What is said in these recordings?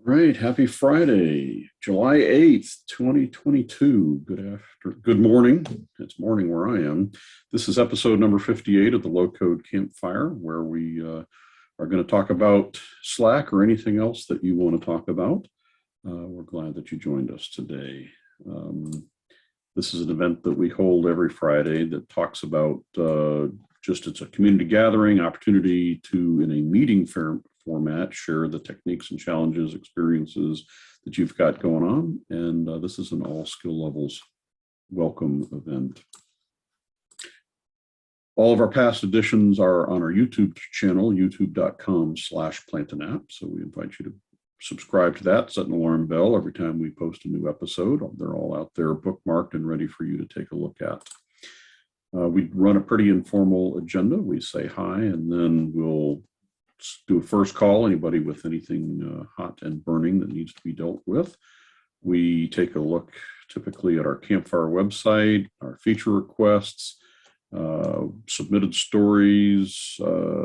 Right. Happy Friday, July 8th, 2022. Good morning. It's morning where I am. This is episode number 58 of the Low Code Campfire, where we are going to talk about Slack or anything else that you want to talk about. We're glad that you joined us today. This is an event that we hold every Friday that talks about it's a community gathering opportunity to, in a meeting format, share the techniques and challenges, experiences that you've got going on. And this is an all skill levels welcome event. All of our past editions are on our YouTube channel, youtube.com/plantanap. So we invite you to subscribe to that, set an alarm bell every time we post a new episode. They're all out there bookmarked and ready for you to take a look at. We run a pretty informal agenda. We say hi, and then we'll do a first call. Anybody with anything hot and burning that needs to be dealt with. We take a look typically at our Campfire website, our feature requests, submitted stories,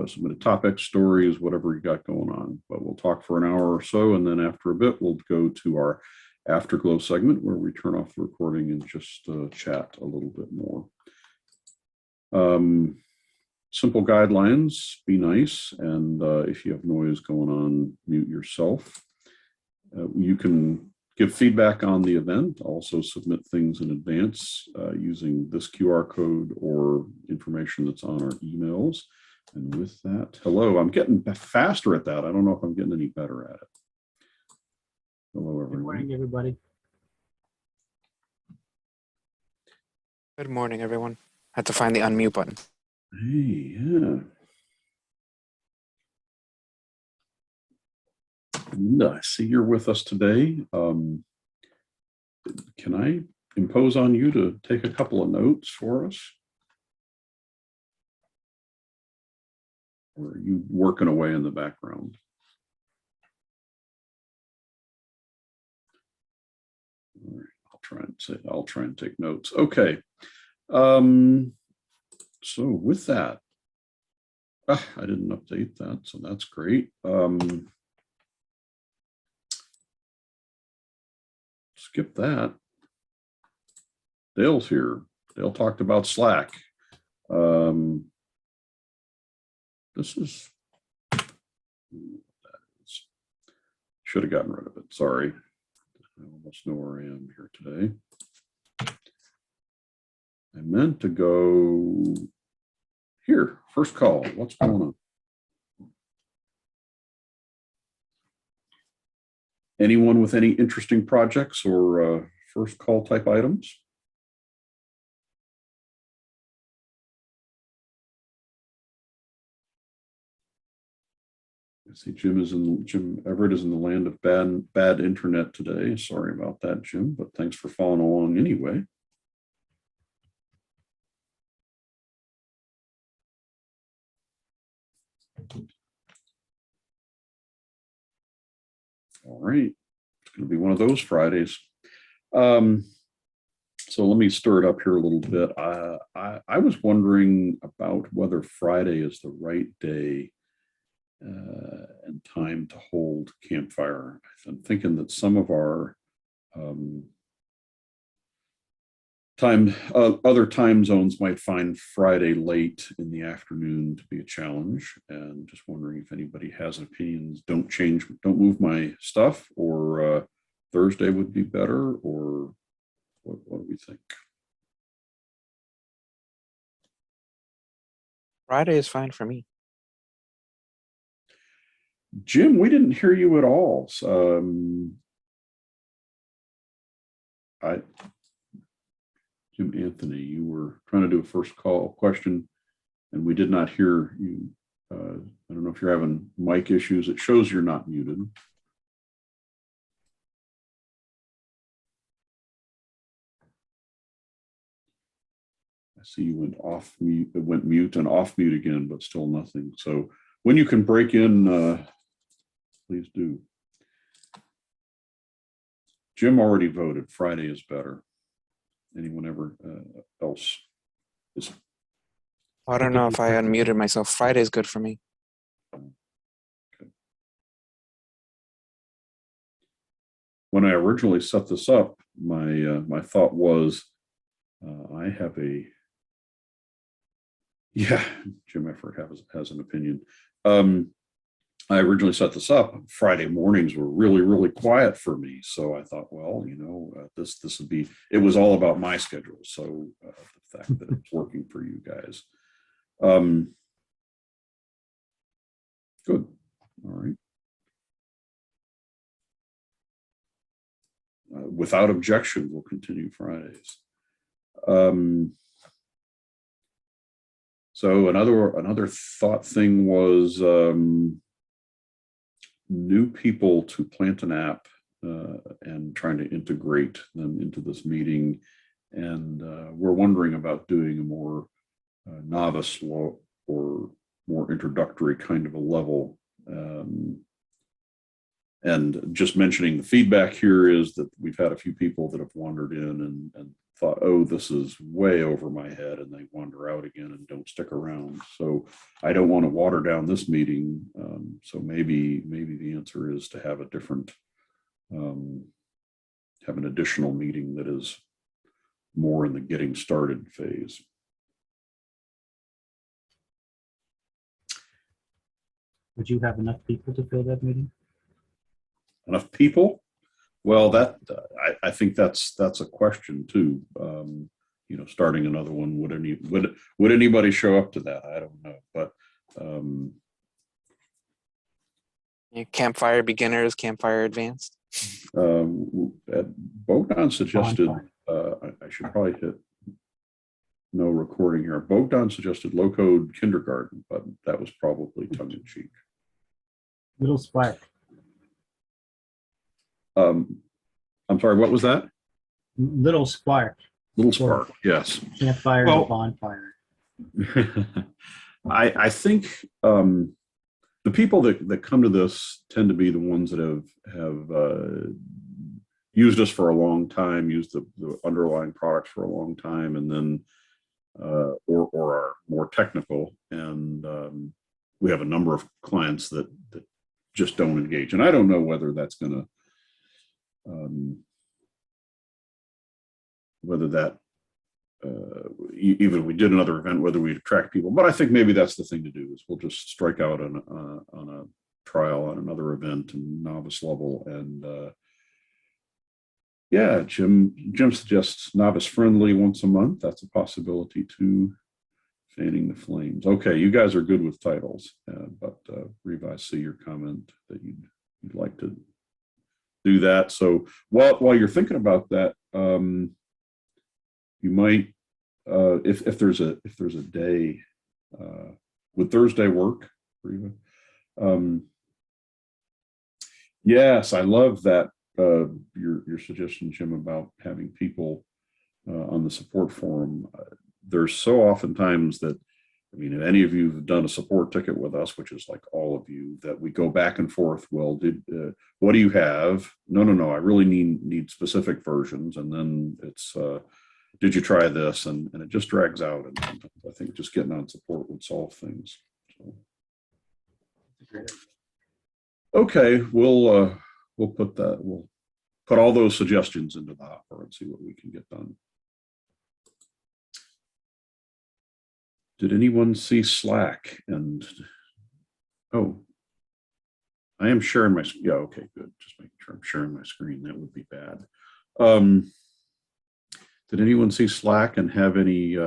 submitted topic stories, whatever you got going on. But we'll talk for an hour or so, and then after a bit, we'll go to our Afterglow segment where we turn off the recording and just chat a little bit more. Simple guidelines, be nice, and if you have noise going on, mute yourself. You can give feedback on the event, also submit things in advance using this QR code or information that's on our emails. And with that, hello, I'm getting faster at that. I don't know if I'm getting any better at it. Hello, everyone. Good morning, everybody. Good morning, everyone. Had to find the unmute button. Hey, yeah. Linda, I see you're with us today. Can I impose on you to take a couple of notes for us? Or are you working away in the background? All right, I'll try and take notes. Okay. So with that, I didn't update that, so that's great. Skip that. Dale's here. Dale talked about Slack. This is, should have gotten rid of it. Sorry. I almost know where I am here today. I meant to go here. First call. What's going on? Anyone with any interesting projects or first call type items? I see Jim Everett is in the land of bad internet today. Sorry about that, Jim, but thanks for following along anyway. All right, it's going to be one of those Fridays. So let me stir it up here a little bit. I was wondering about whether Friday is the right day and time to hold Campfire. I'm thinking that some of our other time zones might find Friday late in the afternoon to be a challenge, and just wondering if anybody has opinions. Don't move my stuff, or Thursday would be better, or what do we think? Friday is fine for me. Jim, we didn't hear you at all. Jim Anthony, you were trying to do a first call question, and we did not hear you. I don't know if you're having mic issues. It shows you're not muted. I see you went off mute. It went mute and off mute again, but still nothing. So when you can break in, please do. Jim already voted. Friday is better. Anyone else? I don't know if I unmuted myself. Friday is good for me. Okay. when I originally set this up, my thought was, I have a, yeah, Jim Effort has an opinion. I originally set this up. Friday mornings were really, really quiet for me. So I thought, well, this would be, it was all about my schedule. So the fact that it's working for you guys. Good. All right. Without objection, we'll continue Fridays. So another thought thing was new people to Plant an App and trying to integrate them into this meeting. And we're wondering about doing a more novice or more introductory kind of a level. And just mentioning the feedback here is that we've had a few people that have wandered in and thought, oh, this is way over my head, and they wander out again and don't stick around. So I don't want to water down this meeting. So maybe the answer is to have a different, have an additional meeting that is more in the getting started phase. Would you have enough people to fill that meeting? Enough people? Well, that I think that's a question too. Starting another one, would anybody show up to that? I don't know, but Campfire beginners, Campfire advanced. Bogdan suggested I should probably hit no recording here. Bogdan suggested low code kindergarten, but that was probably tongue in cheek. Little Spark. I'm sorry, what was that? Little Spark. Little Spark, yes. Campfire and bonfire. I think the people that come to this tend to be the ones that have used us for a long time, used the underlying products for a long time, and then or are more technical. And we have a number of clients that just don't engage. And I don't know whether that's going to whether that even if we did another event, whether we'd attract people. But I think maybe that's the thing to do, is we'll just strike out on a trial on another event and novice level. And yeah, Jim suggests novice friendly once a month. That's a possibility too. Fanning the flames. Okay, you guys are good with titles, but Reeve, I see your comment that you'd like to do that. So while you're thinking about that, you might, if there's a day, would Thursday work, Reeve? Yes, I love that your suggestion, Jim, about having people on the support forum. There's so oftentimes that, I mean, if any of you have done a support ticket with us, which is like all of you, that we go back and forth. Well, what do you have? No, I really need specific versions. And then it's, did you try this? And it just drags out. And I think just getting on support would solve things. So. Okay, we'll put all those suggestions into the hopper and see what we can get done. Did anyone see Slack? And oh, I am sharing my, yeah, okay, good. Just making sure I'm sharing my screen. That would be bad. Did anyone see Slack and have any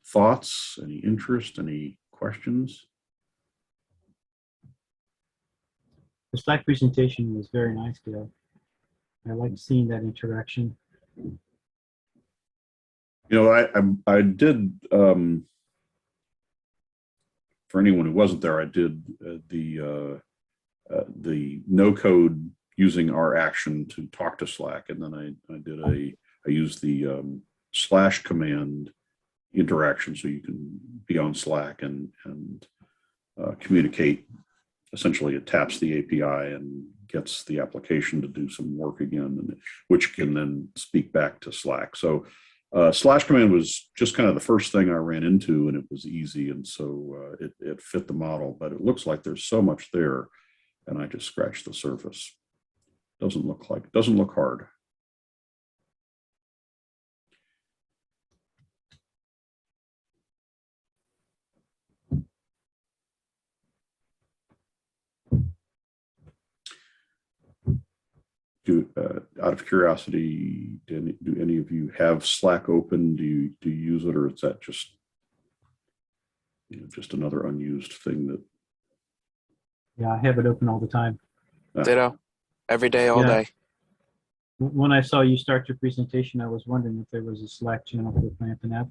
thoughts, any interest, any questions? The Slack presentation was very nice, Dale. I liked seeing that interaction. I did, for anyone who wasn't there, I did the no code using our action to talk to Slack. And then I used the slash command interaction, so you can be on Slack and communicate. Essentially, it taps the API and gets the application to do some work again, which can then speak back to Slack. So slash command was just kind of the first thing I ran into, and it was easy. And so it fit the model, but it looks like there's so much there, and I just scratched the surface. Doesn't look hard. Out of curiosity, do any of you have Slack open? Do you use it, or is that just just another unused thing that? Yeah, I have it open all the time. Ditto. Every day, all Yeah. day. When I saw you start your presentation, I was wondering if there was a Slack channel for Plantain App.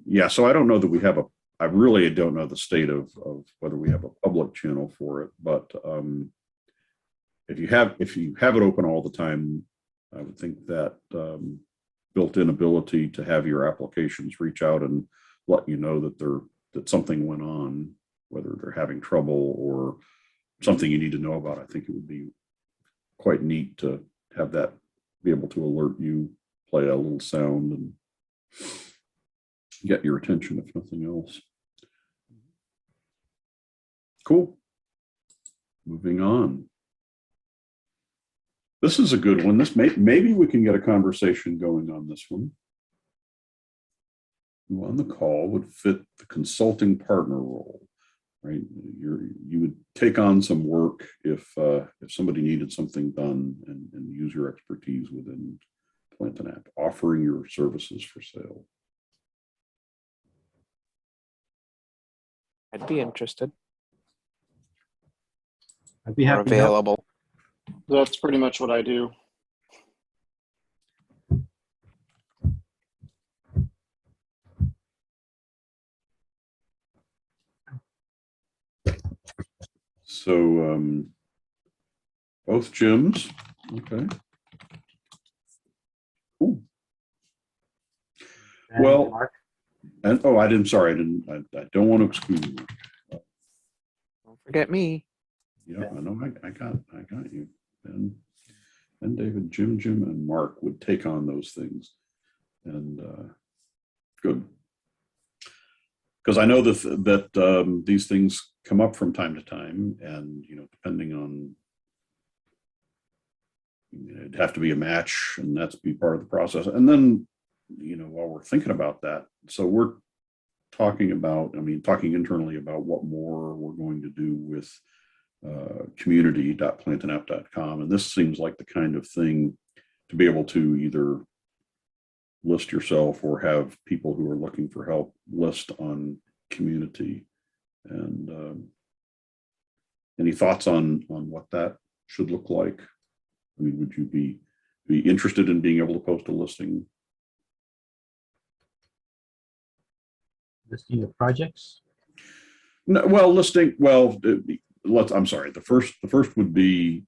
Yeah, so I don't know that we have I really don't know the state of whether we have a public channel for it, but if you have it open all the time, I would think that built-in ability to have your applications reach out and let you know that something went on, whether they're having trouble or something you need to know about. I think it would be quite neat to have that be able to alert you, play a little sound, and get your attention if nothing else. Cool. Moving on. This is a good one. Maybe we can get a conversation going on this one. Who on the call would fit the consulting partner role, right? You would take on some work if somebody needed something done and use your expertise within Plantain App, offering your services for sale. I'd be interested I'd be or happy to help. available. That's pretty much what I do. So both Jims. Okay. Cool. And Well, Mark, and I don't want to exclude you. Don't forget me. Yeah, I know. I got you. And David, Jim, and Mark would take on those things, and good, because I know that these things come up from time to time, and depending on, it'd have to be a match, and that's be part of the process. And then, while we're thinking about that, so we're talking internally about what more we're going to do with community.plantainapp.com, and this seems like the kind of thing to be able to either list yourself or have people who are looking for help list on community. And any thoughts on what that should look like? I mean, would you be interested in being able to post a listing? listing of projects. No, well, listing. Well, I'm sorry. The first would be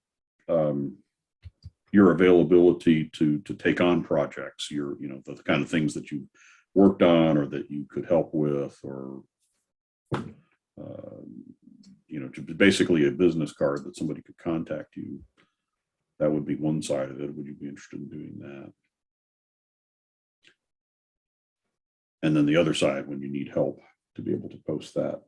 your availability to take on projects. The kind of things that you worked on or that you could help with, or basically a business card that somebody could contact you. That would be one side of it. Would you be interested in doing that? And then the other side, when you need help, to be able to post that.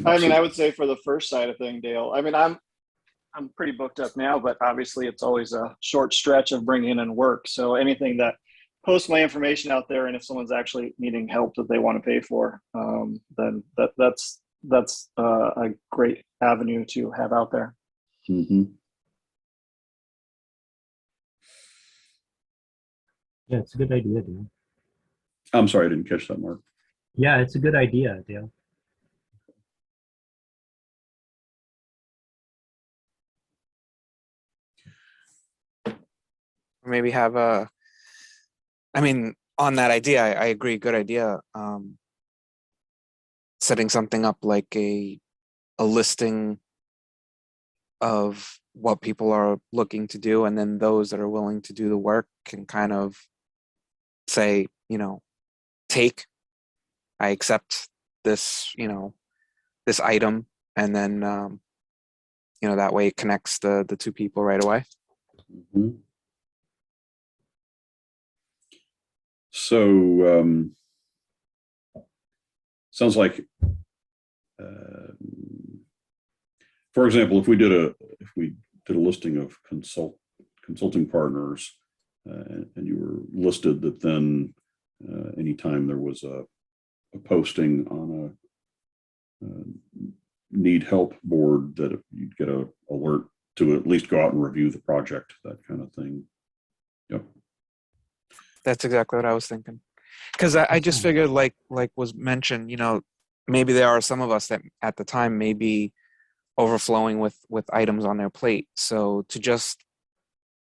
I mean, I would say for the first side of thing, Dale, I mean, I'm pretty booked up now, but obviously it's always a short stretch of bringing in work. So anything that posts my information out there, and if someone's actually needing help that they want to pay for, then that's a great avenue to have out there. Mm-hmm. Yeah, it's a good idea, Dale. I'm sorry, I didn't catch that, Mark. Yeah, it's a good idea, Dale. Or maybe have on that idea, I agree. Good idea. Setting something up like a listing of what people are looking to do, and then those that are willing to do the work can kind of say, I accept this, this item, and then that way it connects the two people right away. Mm-hmm. So sounds like for example, if we did a listing of consulting partners, and you were listed, that then anytime there was a posting on a need help board, that you'd get a alert to at least go out and review the project, that kind of thing. Yep. That's exactly what I was thinking. Because I just figured, like was mentioned, maybe there are some of us that at the time may be overflowing with items on their plate. So to just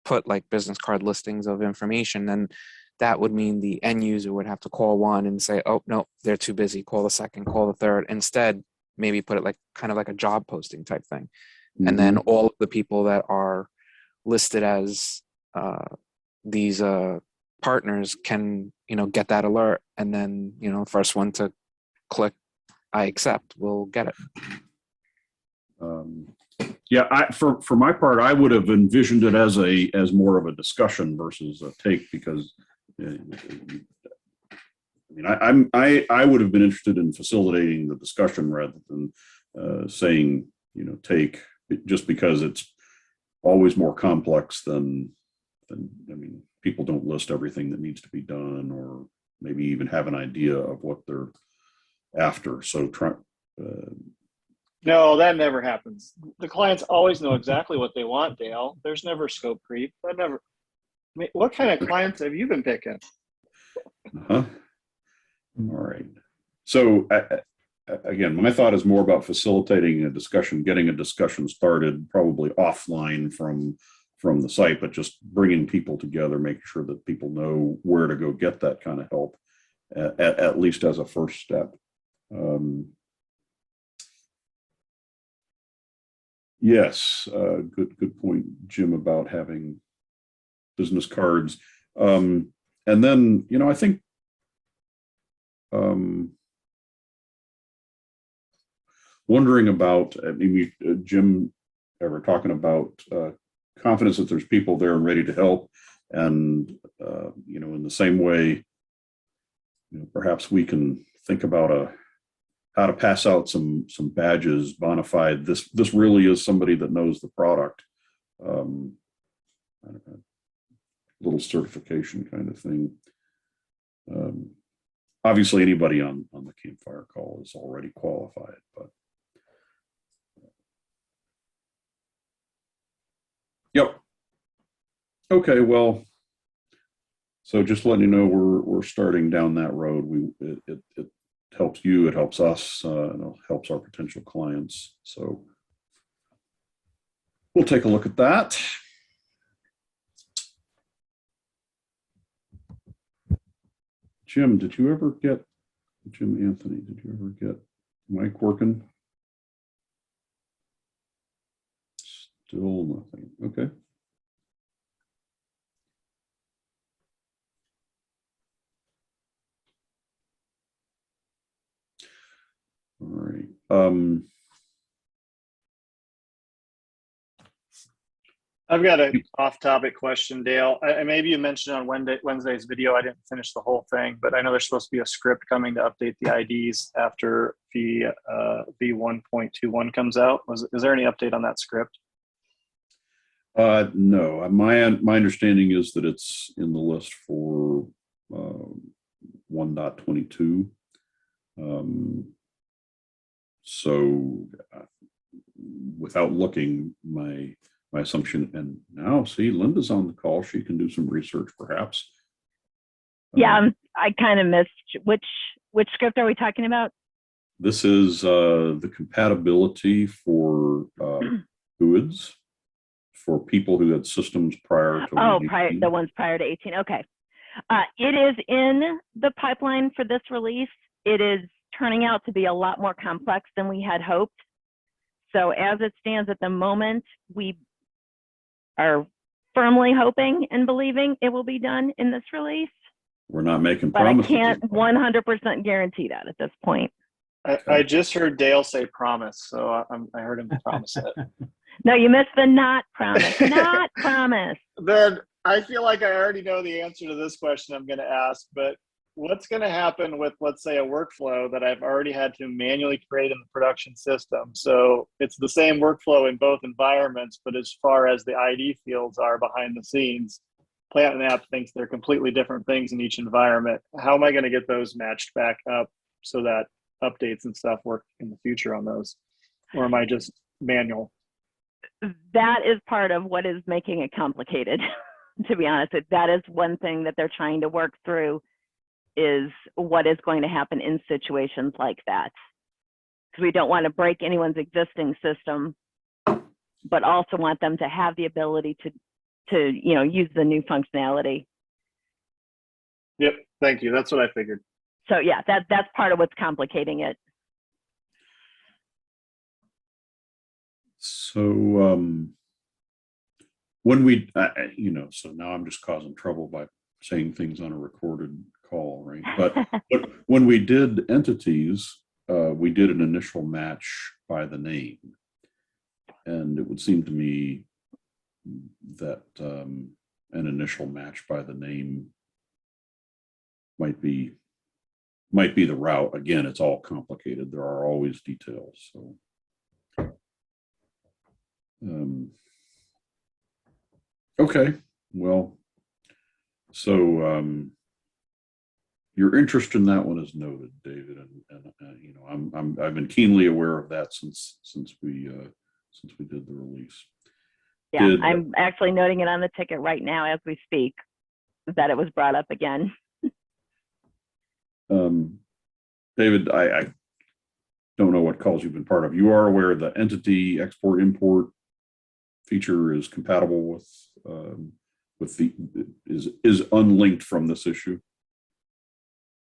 put like business card listings of information, then that would mean the end user would have to call one and say, oh, no, they're too busy. Call the second, call the third. Instead, maybe put it like kind of like a job posting type thing. Mm-hmm. And then all of the people that are listed as these partners can, get that alert. And then, first one to click, I accept, will get it. Yeah, for my part, I would have envisioned it as more of a discussion versus a take, because I would have been interested in facilitating the discussion rather than saying, take, just because it's always more complex than people don't list everything that needs to be done, or maybe even have an idea of what they're after. So No, that never happens. The clients always know exactly what they want, Dale. There's never scope creep. What kind of clients have you been picking? All right. So again, my thought is more about facilitating a discussion, getting a discussion started, probably offline from the site, but just bringing people together, making sure that people know where to go get that kind of help, at least as a first step. Yes, good point, Jim, about having business cards. And then, I think wondering about, Jim, ever talking about confidence that there's people there and ready to help. And, in the same way, perhaps we can think about how to pass out some badges, bona fide. This really is somebody that knows the product. Little certification kind of thing. Obviously, anybody on the Campfire call is already qualified, but yep. Okay, well, so just letting you know, we're starting down that road. It helps you, it helps us, and it helps our potential clients. So we'll take a look at that. Jim Anthony, did you ever get mic working? Still nothing. Okay. All right. I've got an off-topic question, Dale. Maybe you mentioned on Wednesday's video, I didn't finish the whole thing, but I know there's supposed to be a script coming to update the IDs after V1.21 comes out. Is there any update on that script? No. My understanding is that it's in the list for 1.22. So without looking, my assumption, and now see Linda's on the call, she can do some research perhaps. Yeah, I kind of missed which script are we talking about? This is the compatibility for GUIDs for people who had systems prior to the ones prior to 18. Okay. It is in the pipeline for this release. It is turning out to be a lot more complex than we had hoped. So as it stands at the moment, we are firmly hoping and believing it will be done in this release. We're not making but promises. I can't 100% guarantee that at this point. I just heard Dale say promise, so I heard him promise it. No, you missed the not promise. Not promise. Then I feel like I already know the answer to this question I'm going to ask, but what's going to happen with, let's say, a workflow that I've already had to manually create in the production system? So it's the same workflow in both environments, but as far as the ID fields are behind the scenes, Plant and App thinks they're completely different things in each environment. How am I going to get those matched back up so that updates and stuff work in the future on those? Or am I just manual? That is part of what is making it complicated, to be honest. That is one thing that they're trying to work through, is what is going to happen in situations like that. Because we don't want to break anyone's existing system, but also want them to have the ability to use the new functionality. Yep, thank you. That's what I figured. So yeah, that's part of what's complicating it. So when we, so now I'm just causing trouble by saying things on a recorded call, right? But when we did entities, we did an initial match by the name. And it would seem to me that an initial match by the name might be the route. Again, it's all complicated. There are always details. So okay, well, so your interest in that one is noted, David, and I've been keenly aware of that since we did the release. Yeah, I'm actually noting it on the ticket right now as we speak, that it was brought up again. David, I don't know what calls you've been part of. You are aware the entity export import feature is compatible with is unlinked from this issue.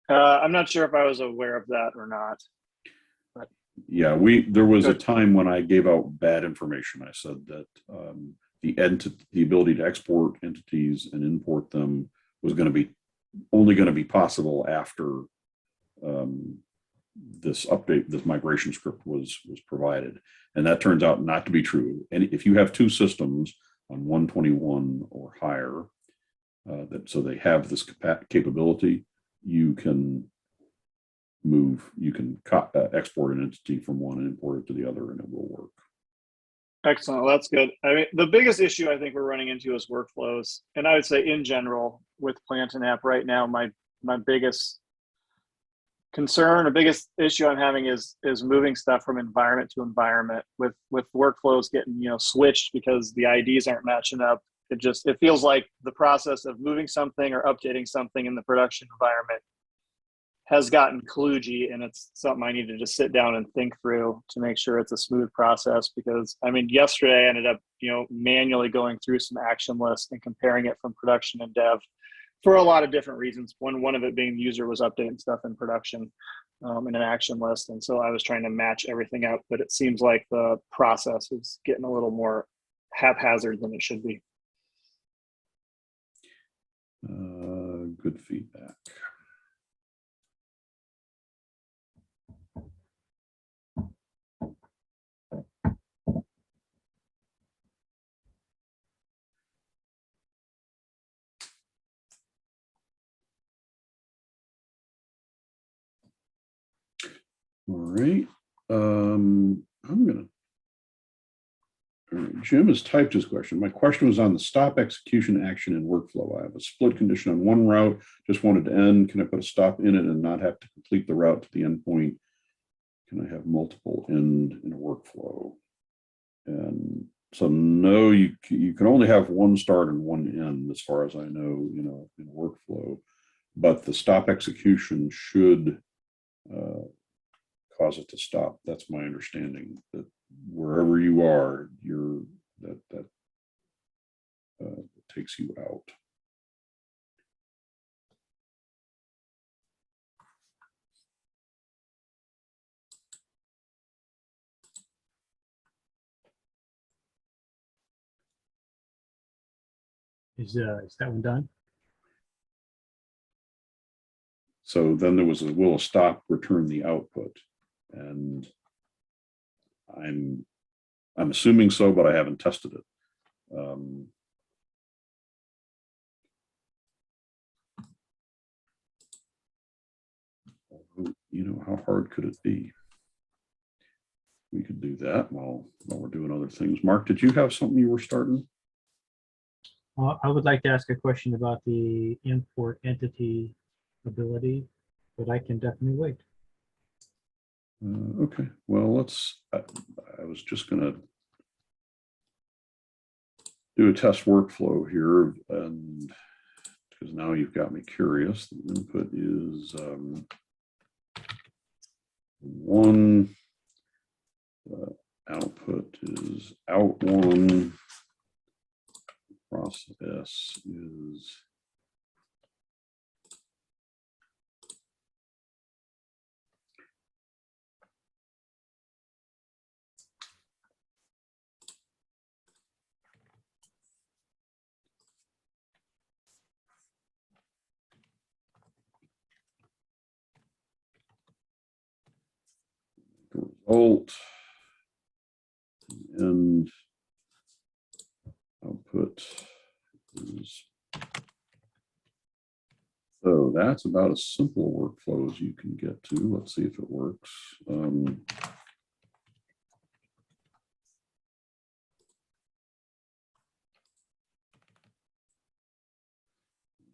I'm not sure if I was aware of that or not. But yeah, there was a time when I gave out bad information. I said that the ability to export entities and import them was only going to be possible after this migration script was provided, and that turns out not to be true. And if you have two systems on 121 or higher, so they have this capability, you can export an entity from one and import it to the other, and it will work. Excellent. Well, that's good. I mean, the biggest issue I think we're running into is workflows, and I would say in general with Plant and App right now, my biggest concern or biggest issue I'm having is moving stuff from environment to environment with workflows getting switched because the IDs aren't matching up. It feels like the process of moving something or updating something in the production environment has gotten kludgy, and it's something I need to just sit down and think through to make sure it's a smooth process. Because I mean, yesterday I ended up manually going through some action lists and comparing it from production and dev for a lot of different reasons. One of it being the user was updating stuff in production in an action list, and so I was trying to match everything up, but it seems like the process is getting a little more haphazard than it should be. Good feedback. All right. Jim has typed his question. My question was on the stop execution action and workflow. I have a split condition on one route, just wanted to end. Can I put a stop in it and not have to complete the route to the endpoint? Can I have multiple end in a workflow? And so no, you can only have one start and one end as far as I know, in a workflow, but the stop execution should cause it to stop. That's my understanding, that wherever you are, that takes you out. Is that one done? So then there was will a stop return the output, and I'm assuming so, but I haven't tested it. how hard could it be? We could do that while we're doing other things. Mark, did you have something you were starting? I would like to ask a question about the import entity ability, but I can definitely wait. Okay, well, I was just going to do a test workflow here, and because now you've got me curious. The input is one, output is out one, process is result, and output is. So that's about as simple a workflow as you can get to. Let's see if it works.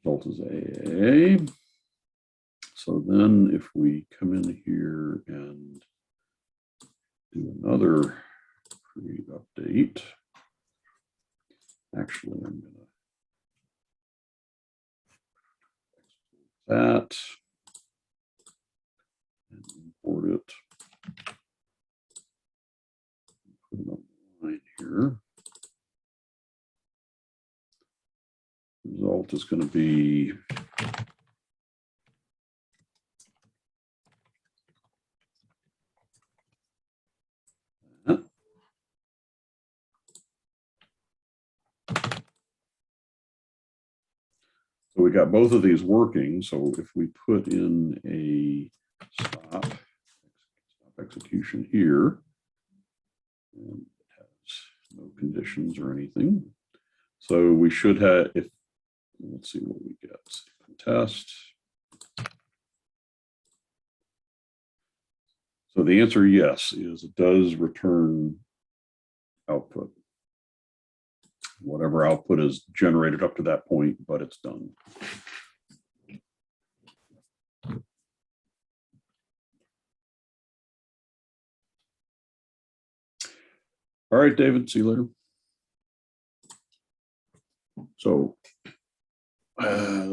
Result is AA. So then if we come in here and do another create update, actually I'm going to that and import it. Put it on the line here. Result is going to be that. So we got both of these working. So if we put in a stop execution here, and it has no conditions or anything. So we should have, let's see what we get. Test. So the answer, yes, is it does return output. Whatever output is generated up to that point, but it's done. All right, David, see you later. So I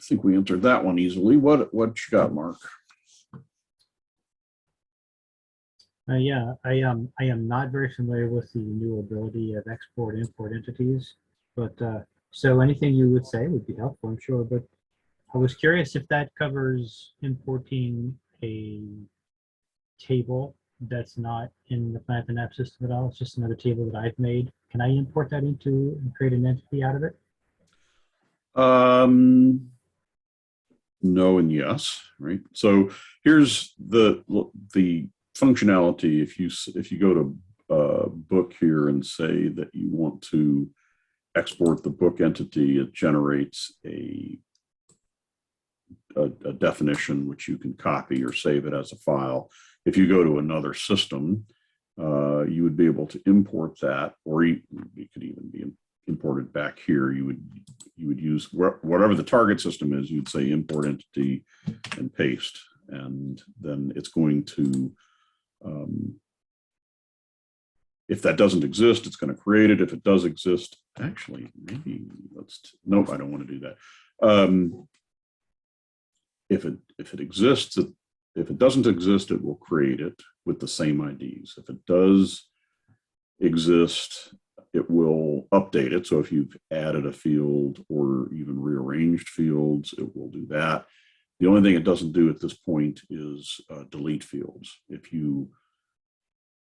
think we answered that one easily. What you got, Mark? Yeah, I am not very familiar with the new ability of export import entities, but so anything you would say would be helpful, I'm sure. But I was curious if that covers importing a table that's not in the plant and app system at all. It's just another table that I've made. Can I import that into and create an entity out of it? No and yes, right? So here's the functionality. If you go to book here and say that you want to export the book entity, it generates a definition which you can copy or save it as a file. If you go to another system, you would be able to import that, or it could even be imported back here. You would use whatever the target system is. You'd say import entity and paste, and then it's going to, if that doesn't exist, it's going to create it. If it does exist, actually, maybe nope, I don't want to do that. If it exists, if it doesn't exist, it will create it with the same IDs. If it does exist, it will update it. So if you've added a field or even rearranged fields, it will do that. The only thing it doesn't do at this point is delete fields. If you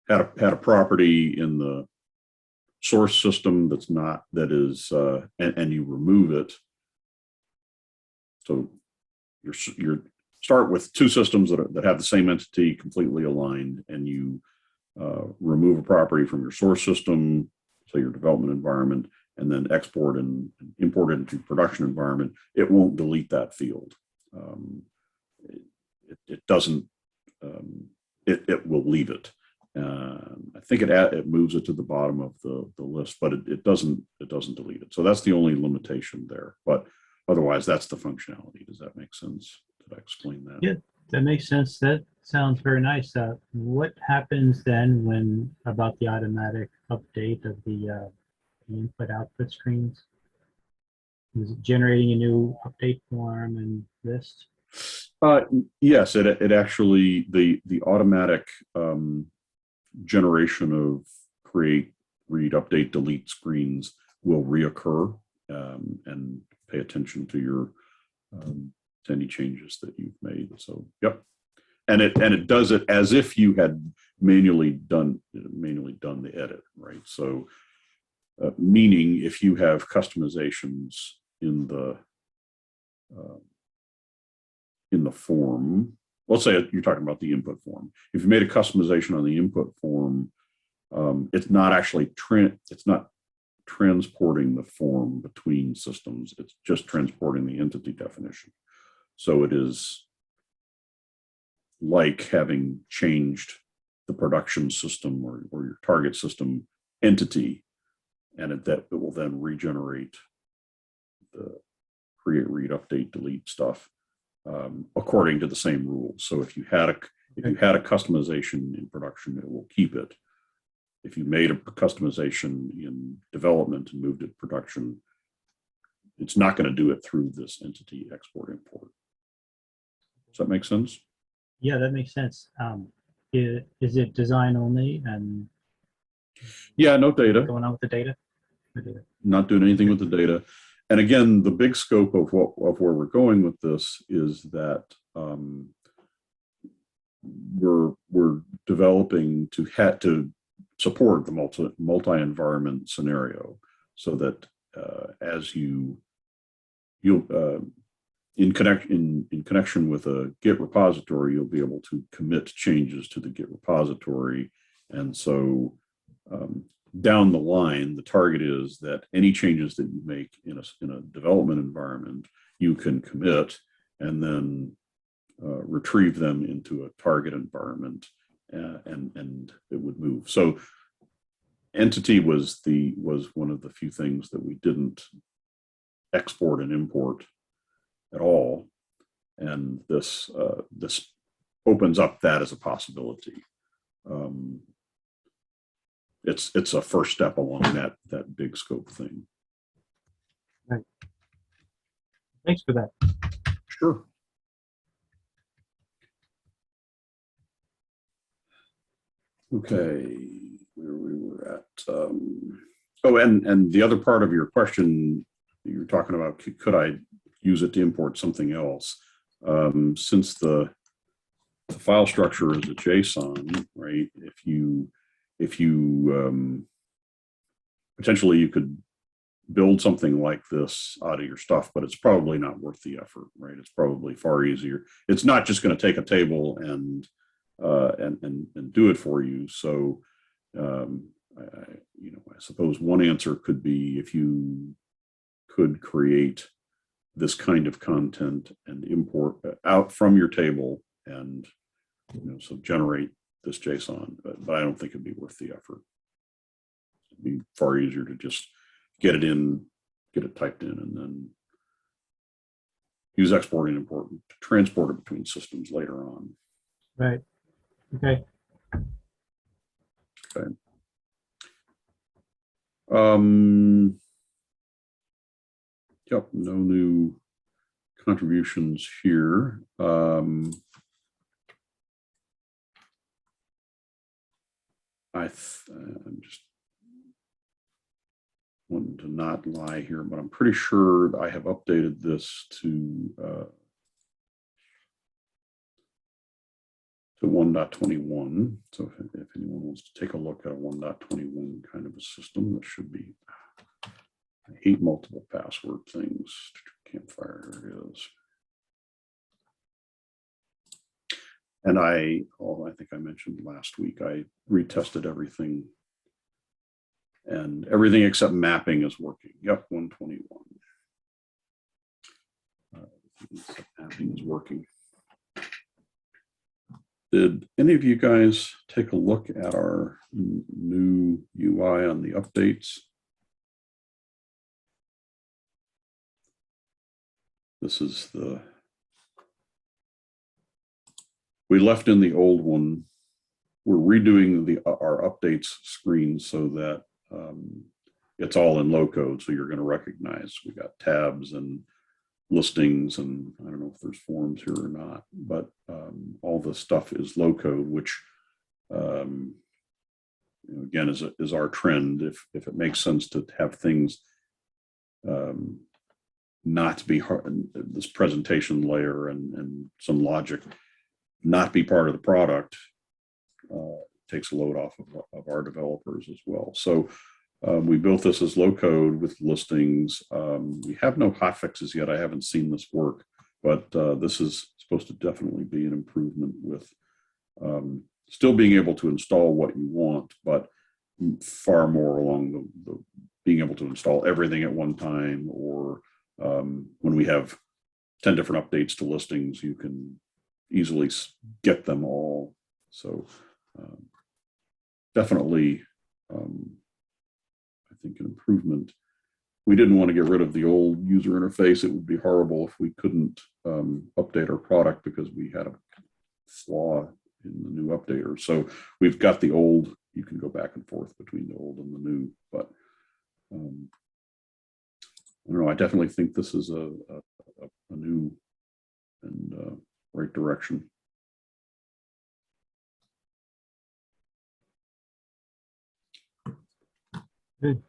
had a property in the source system and you remove it, so you start with two systems that have the same entity completely aligned, and you remove a property from your source system, say your development environment, and then export and import it into production environment, it won't delete that field. it doesn't, it will leave it. I think it moves it to the bottom of the list, but it doesn't delete it. So that's the only limitation there. But otherwise, that's the functionality. Does that make sense? Did I explain that? Yeah, that makes sense. That sounds very nice. What happens then when about the automatic update of the input-output screens? Is it generating a new update form and list? Yes, it actually the automatic generation of create, read, update, delete screens will reoccur, and pay attention to your to any changes that you've made. So, yep, and it does it as if you had manually done the edit, right? So, meaning if you have customizations in the form, let's say you're talking about the input form. If you made a customization on the input form, it's not actually it's not transporting the form between systems. It's just transporting the entity definition. So it is like having changed the production system or your target system entity, and it will then regenerate the create, read, update, delete stuff according to the same rules. So if you had a customization in production, it will keep it. If you made a customization in development and moved it to production, it's not going to do it through this entity export import. Does that make sense? Yeah, that makes sense. Is it design only and Yeah, no data. going on with the data? Not doing anything with the data. And again, the big scope of where we're going with this is that we're developing to support the multi-environment scenario, so that as you'll in connection with a Git repository, you'll be able to commit changes to the Git repository. And so down the line, the target is that any changes that you make in a development environment, you can commit and then retrieve them into a target environment, and it would move. So entity was one of the few things that we didn't export and import at all, and this opens up that as a possibility. It's a first step along that big scope thing. Right. Thanks for that. Sure. Okay, where we were at. Oh, and the other part of your question, you're talking about, could I use it to import something else? Since the file structure is a JSON, right? If you potentially you could build something like this out of your stuff, but it's probably not worth the effort, right? It's probably far easier. It's not just going to take a table and do it for you. So, I suppose one answer could be if you could create this kind of content and import out from your table, and so generate this JSON, but I don't think it'd be worth the effort. It'd be far easier to just get it typed in, and then use export and import to transport it between systems later on. Right. Okay. Okay. Yep, no new contributions here. I'm just wanting to not lie here, but I'm pretty sure I have updated this to 1.21. So if anyone wants to take a look at a 1.21 kind of a system, that should be. I hate multiple password things. Campfire, there it is. And I think I mentioned last week, I retested everything, and everything except mapping is working. Yep, 121. Mapping is working. Did any of you guys take a look at our new UI on the updates? This is we left in the old one. We're redoing our updates screen so that it's all in low code. So you're going to recognize we got tabs and listings, and I don't know if there's forms here or not, but all the stuff is low code, which again is our trend. If it makes sense to have things not be hard, this presentation layer and some logic not be part of the product, takes a load off of our developers as well. So we built this as low code with listings. We have no hotfixes yet. I haven't seen this work, but this is supposed to definitely be an improvement with still being able to install what you want, but far more along the being able to install everything at one time, or when we have 10 different updates to listings, you can easily get them all. So definitely, I think an improvement. We didn't want to get rid of the old user interface. It would be horrible if we couldn't update our product because we had a flaw in the new updater. So we've got the old, you can go back and forth between the old and the new, but I don't know, I definitely think this is a new and right direction. Good.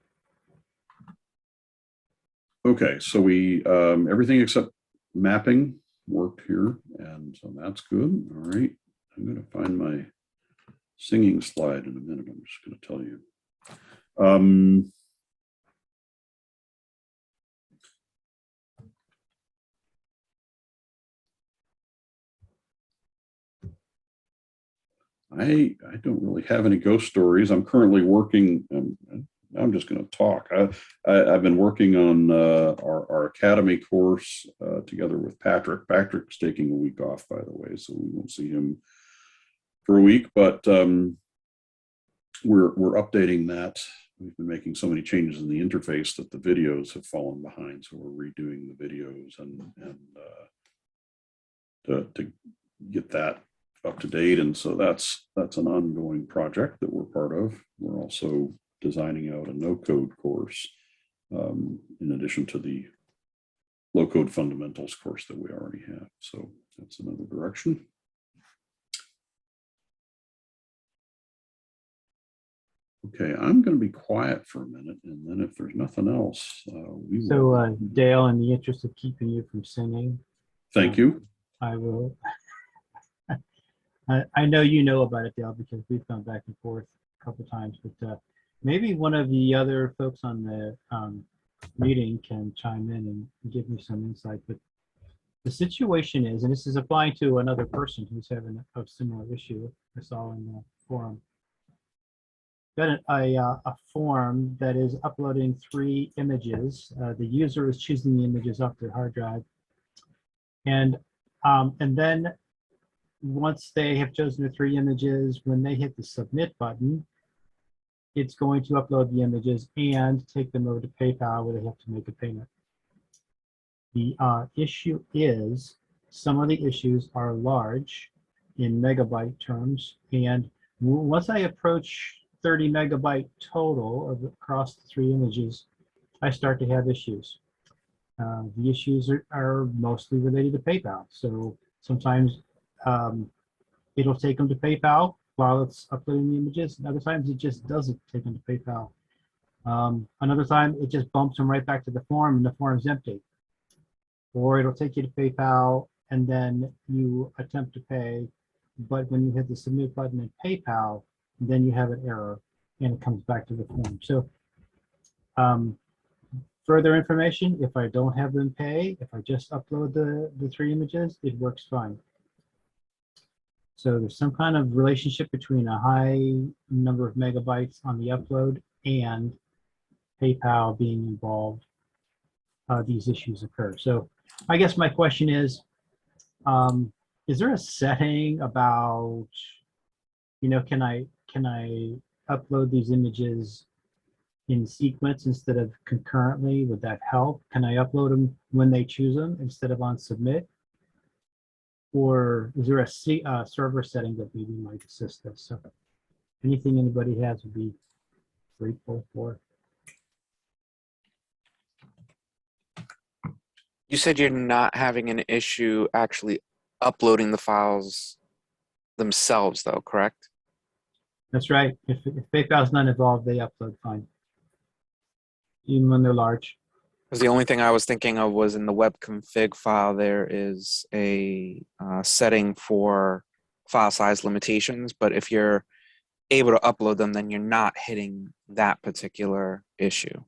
Okay, so we everything except mapping worked here, and so that's good. All right, I'm going to find my singing slide in a minute. I'm just going to tell you. I don't really have any ghost stories. I'm currently working. I'm just going to talk. I've been working on our academy course together with Patrick. Patrick's taking a week off, by the way, so we won't see him for a week. But we're updating that. We've been making so many changes in the interface that the videos have fallen behind. So we're redoing the videos and to get that up to date. And so that's an ongoing project that we're part of. We're also designing out a no-code course in addition to the low-code fundamentals course that we already have. So that's another direction. Okay, I'm going to be quiet for a minute, and then if there's nothing else, we will. So Dale, in the interest of keeping you from singing, Thank you. I will. I know you know about it, Dale, because we've gone back and forth a couple times, but maybe one of the other folks on the meeting can chime in and give me some insight. But the situation is, and this is applying to another person who's having a similar issue I saw in the forum. Got a form that is uploading 3 images. The user is choosing the images off their hard drive, and then once they have chosen the 3 images, when they hit the submit button, it's going to upload the images and take them over to PayPal where they have to make a payment. The issue is some of the issues are large in megabyte terms, and once I approach 30 megabyte total across the 3 images, I start to have issues. The issues are mostly related to PayPal. So sometimes it'll take them to PayPal while it's uploading the images, and other times it just doesn't take them to PayPal. Another time it just bumps them right back to the form and the form's empty. Or it'll take you to PayPal and then you attempt to pay, but when you hit the submit button in PayPal, then you have an error and it comes back to the form. So further information, if I don't have them pay, if I just upload the 3 images, it works fine. So there's some kind of relationship between a high number of megabytes on the upload and PayPal being involved. These issues occur. So I guess my question is, is there a setting about, can I upload these images in sequence instead of concurrently? Would that help? Can I upload them when they choose them instead of on submit? Or is there a server setting that maybe might assist this? So anything anybody has would be grateful for. You said you're not having an issue actually uploading the files themselves, though, correct? That's right. If PayPal's not involved, they upload fine, even when they're large. Because the only thing I was thinking of was in the web config file, there is a setting for file size limitations. But if you're able to upload them, then you're not hitting that particular issue.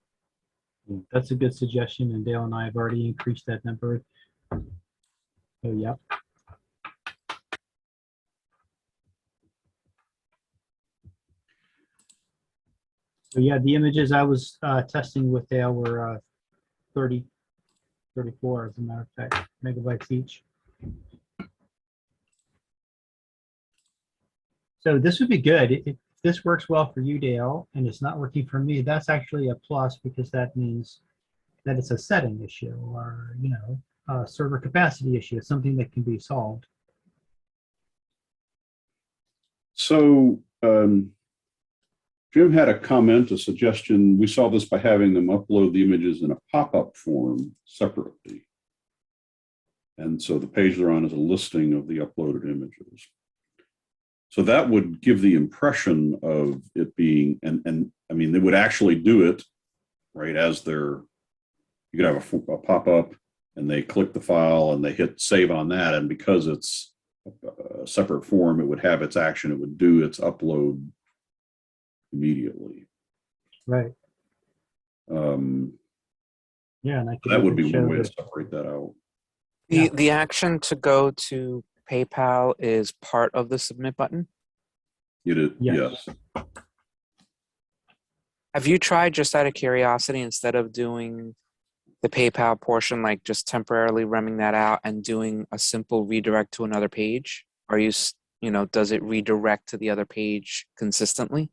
That's a good suggestion, and Dale and I have already increased that number. So, yep. So yeah, the images I was testing with Dale were 30, 34, as a matter of fact, megabytes each. So this would be good. If this works well for you, Dale, and it's not working for me, that's actually a plus, because that means that it's a setting issue, or, a server capacity issue. It's something that can be solved. So Jim had a comment, a suggestion. We saw this by having them upload the images in a pop-up form separately. And so the page they're on is a listing of the uploaded images. So that would give the impression of it being, and I mean, they would actually do it right as they're, you could have a pop-up and they click the file and they hit save on that. And because it's a separate form, it would have its action. It would do its upload immediately. Right. Yeah, and I That would be show one way to that. separate that out. The action to go to PayPal is part of the submit button. Yes. Have you tried, just out of curiosity, instead of doing the PayPal portion, like just temporarily remming that out and doing a simple redirect to another page? Are you, does it redirect to the other page consistently?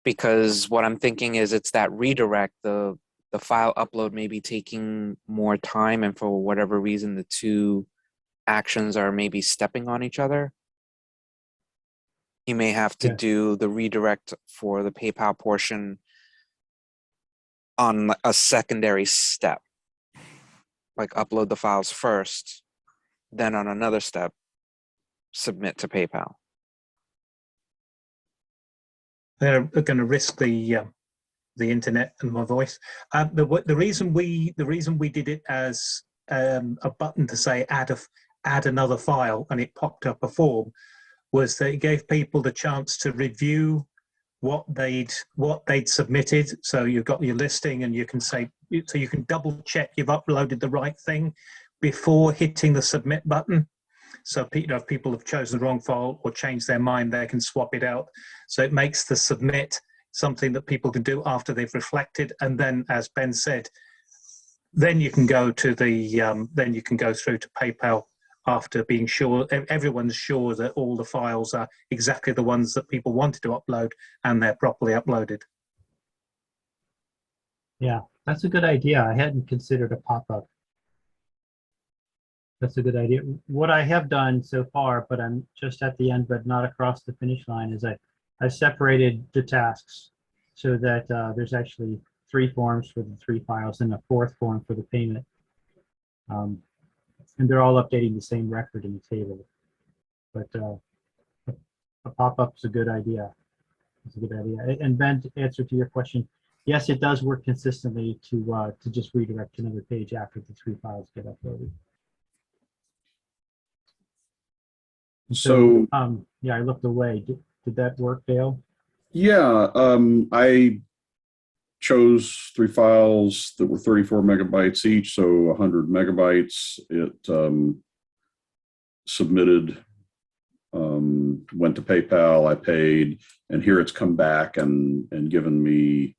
Because what I'm thinking is it's that redirect, the file upload may be taking more time, and for whatever reason, the two actions are maybe stepping on each other. You may have to do the redirect for the PayPal portion on a secondary step, like upload the files first, then on another step, submit to PayPal. They're going to risk the internet and my voice. The reason we did it as a button to say add another file, and it popped up a form, was that it gave people the chance to review what they'd submitted. So you've got your listing, and you can say, so you can double check you've uploaded the right thing before hitting the submit button. So if people have chosen the wrong file or changed their mind, they can swap it out. So it makes the submit something that people can do after they've reflected. And then, as Ben said, then you can go to then you can go through to PayPal after being sure everyone's sure that all the files are exactly the ones that people wanted to upload and they're properly uploaded. Yeah, that's a good idea. I hadn't considered a pop-up. That's a good idea. What I have done so far, but I'm just at the end, but not across the finish line, is I separated the tasks so that there's actually 3 forms for the 3 files and a 4th form for the payment. And they're all updating the same record in the table. But a pop-up is a good idea. It's a good idea. And Ben, to answer to your question, yes, it does work consistently to just redirect to another page after the 3 files get uploaded. So yeah, I looked away. Did that work, Dale? yeah, I chose 3 files that were 34 megabytes each, so 100 megabytes. It submitted, went to PayPal, I paid, and here it's come back and given me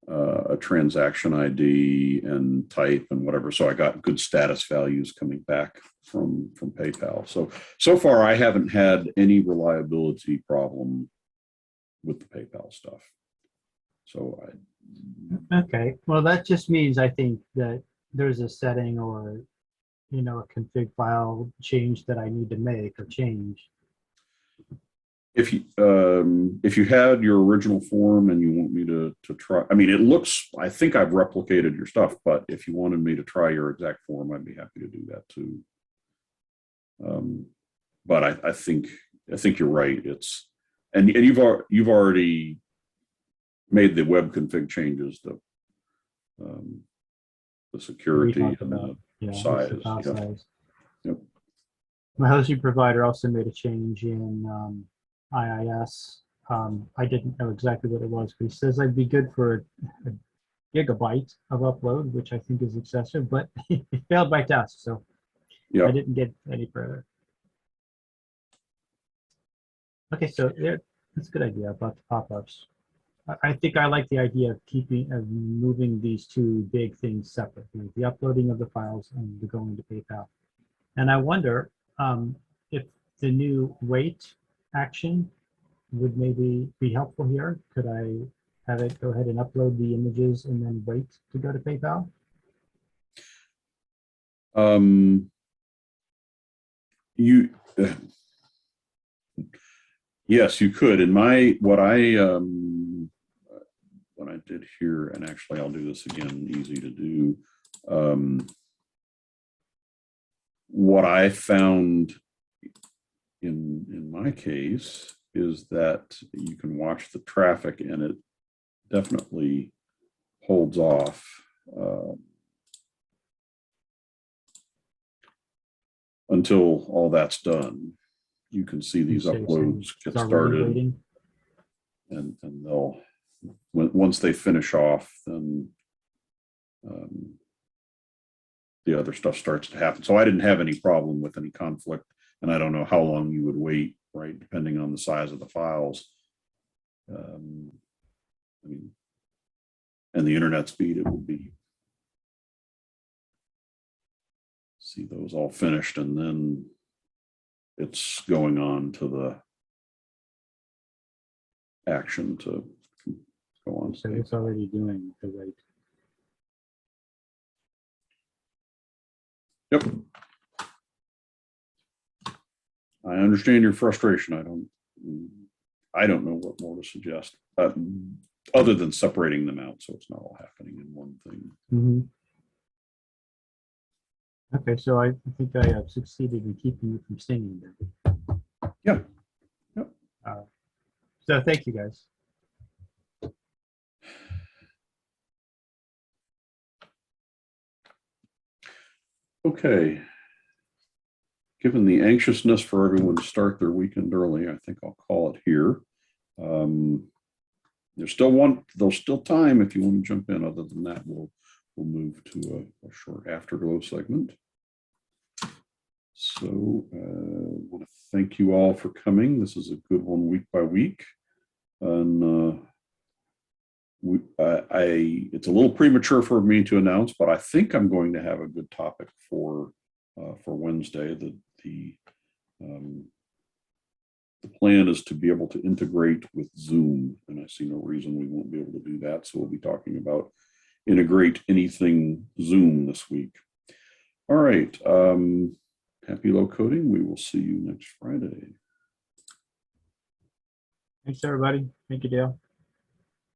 a transaction ID and type and whatever. So I got good status values coming back from PayPal. So far, I haven't had any reliability problem with the PayPal stuff. So Okay, well, that just means I think that there's a setting or, a config file change that I need to make or change. if you had your original form and you want me to try, I mean, I think I've replicated your stuff, but if you wanted me to try your exact form, I'd be happy to do that too. But I think you're right. And you've already made the web config changes, the security and the size. The file Yep. size. Yep. My hosting provider also made a change in IIS. I didn't know exactly what it was, but he says I'd be good for a gigabyte of upload, which I think is excessive, but it failed my test, so Yeah. I didn't get any further. Okay, so that's a good idea about the pop-ups. I think I like the idea of moving these two big things separate, the uploading of the files and the going to PayPal. And I wonder if the new wait action would maybe be helpful here. Could I have it go ahead and upload the images and then wait to go to PayPal? Yes, you could. In what I did here, and actually I'll do this again, easy to do. What I found in my case is that you can watch the traffic and it definitely holds off until all that's done. You can see these uploads get started, and they'll, once they finish off, then the other stuff starts to happen. So I didn't have any problem with any conflict, and I don't know how long you would wait, right, depending on the size of the files. I mean, and the internet speed, it would be, see those all finished, and then it's going on to the action to go on. So it's already doing the wait. Yep. I understand your frustration. I don't know what more to suggest, other than separating them out so it's not all happening in one thing. Mm-hmm. Okay, so I think I have succeeded in keeping you from singing then. Yeah. Yep. So thank you, guys. Okay. Given the anxiousness for everyone to start their weekend early, I think I'll call it here. There's still time if you want to jump in. Other than that, we'll move to a short afterglow segment. So I want to thank you all for coming. This is a good one week by week. And it's a little premature for me to announce, but I think I'm going to have a good topic for Wednesday. The plan is to be able to integrate with Zoom, and I see no reason we won't be able to do that. So we'll be talking about integrate anything Zoom this week. All right. Happy low coding. We will see you next Friday. Thanks, everybody. Thank you, Dale.